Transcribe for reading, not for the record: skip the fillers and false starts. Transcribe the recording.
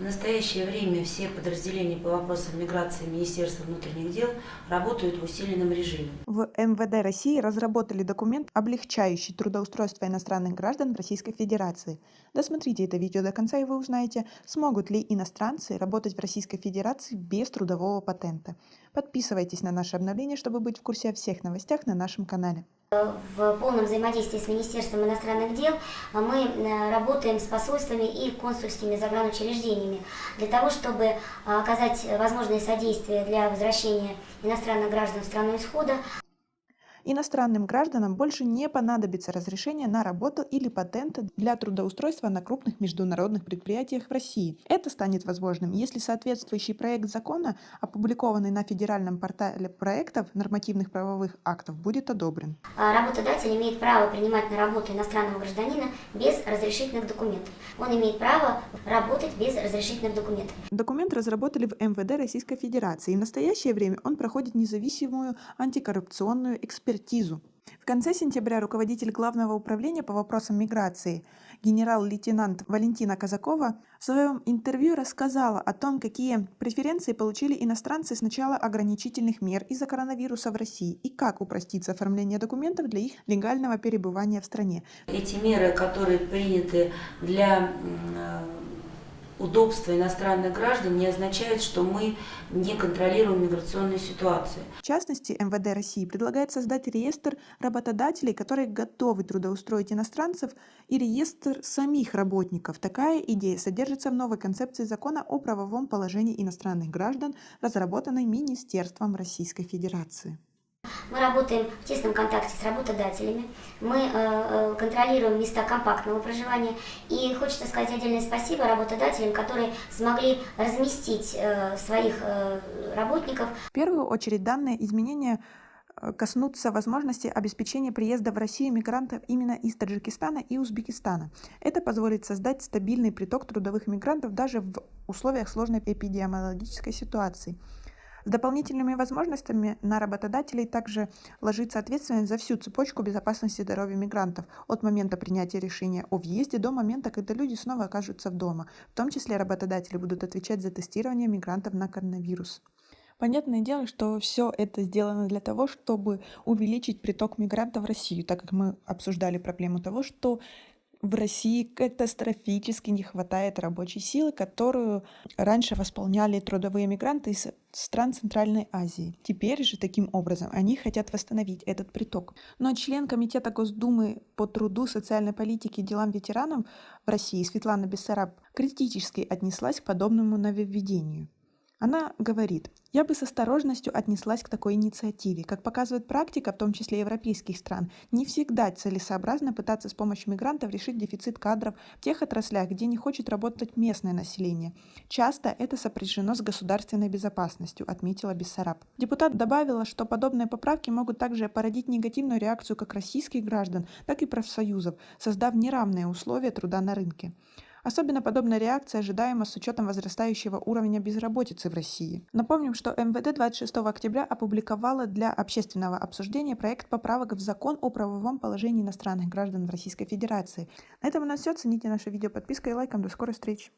В настоящее время все подразделения по вопросам миграции Министерства внутренних дел работают в усиленном режиме. В МВД России разработали документ, облегчающий трудоустройство иностранных граждан в Российской Федерации. Досмотрите это видео до конца, и вы узнаете, смогут ли иностранцы работать в Российской Федерации без трудового патента. Подписывайтесь на наши обновления, чтобы быть в курсе о всех новостях на нашем канале. В полном взаимодействии с Министерством иностранных дел мы работаем с посольствами и консульскими загранучреждениями для того, чтобы оказать возможное содействие для возвращения иностранных граждан в страну исхода. Иностранным гражданам больше не понадобится разрешение на работу или патента для трудоустройства на крупных международных предприятиях в России. Это станет возможным, если соответствующий проект закона, опубликованный на федеральном портале проектов нормативных правовых актов, будет одобрен. Работодатель имеет право принимать на работу иностранного гражданина без разрешительных документов. Он имеет право работать без разрешительных документов. Документ разработали в МВД Российской Федерации, и в настоящее время он проходит независимую антикоррупционную экспертизу. В конце сентября руководитель Главного управления по вопросам миграции генерал-лейтенант Валентина Казакова в своем интервью рассказала о том, какие преференции получили иностранцы с начала ограничительных мер из-за коронавируса в России и как упростится оформление документов для их легального перебывания в стране. Эти меры, которые приняты для удобства иностранных граждан, не означает, что мы не контролируем миграционную ситуацию. В частности, МВД России предлагает создать реестр работодателей, которые готовы трудоустроить иностранцев, и реестр самих работников. Такая идея содержится в новой концепции закона о правовом положении иностранных граждан, разработанной Министерством Российской Федерации. Мы работаем в тесном контакте с работодателями, мы контролируем места компактного проживания. И хочется сказать отдельное спасибо работодателям, которые смогли разместить своих работников. В первую очередь данные изменения коснутся возможности обеспечения приезда в Россию мигрантов именно из Таджикистана и Узбекистана. Это позволит создать стабильный приток трудовых мигрантов даже в условиях сложной эпидемиологической ситуации. С дополнительными возможностями на работодателей также ложится ответственность за всю цепочку безопасности здоровья мигрантов от момента принятия решения о въезде до момента, когда люди снова окажутся дома. В том числе работодатели будут отвечать за тестирование мигрантов на коронавирус. Понятное дело, что все это сделано для того, чтобы увеличить приток мигрантов в Россию, так как мы обсуждали проблему того, что в России катастрофически не хватает рабочей силы, которую раньше восполняли трудовые мигранты из стран Центральной Азии. Теперь же таким образом они хотят восстановить этот приток. Но член Комитета Госдумы по труду, социальной политике и делам ветеранов в России Светлана Бессараб критически отнеслась к подобному нововведению. Она говорит: «Я бы с осторожностью отнеслась к такой инициативе. Как показывает практика, в том числе европейских стран, не всегда целесообразно пытаться с помощью мигрантов решить дефицит кадров в тех отраслях, где не хочет работать местное население. Часто это сопряжено с государственной безопасностью», отметила Бессараб. Депутат добавила, что подобные поправки могут также породить негативную реакцию как российских граждан, так и профсоюзов, создав неравные условия труда на рынке. Особенно подобная реакция ожидаема с учетом возрастающего уровня безработицы в России. Напомним, что МВД 26 октября опубликовала для общественного обсуждения проект поправок в закон о правовом положении иностранных граждан в Российской Федерации. На этом у нас все. Цените наше видео подпиской и лайком. До скорой встречи.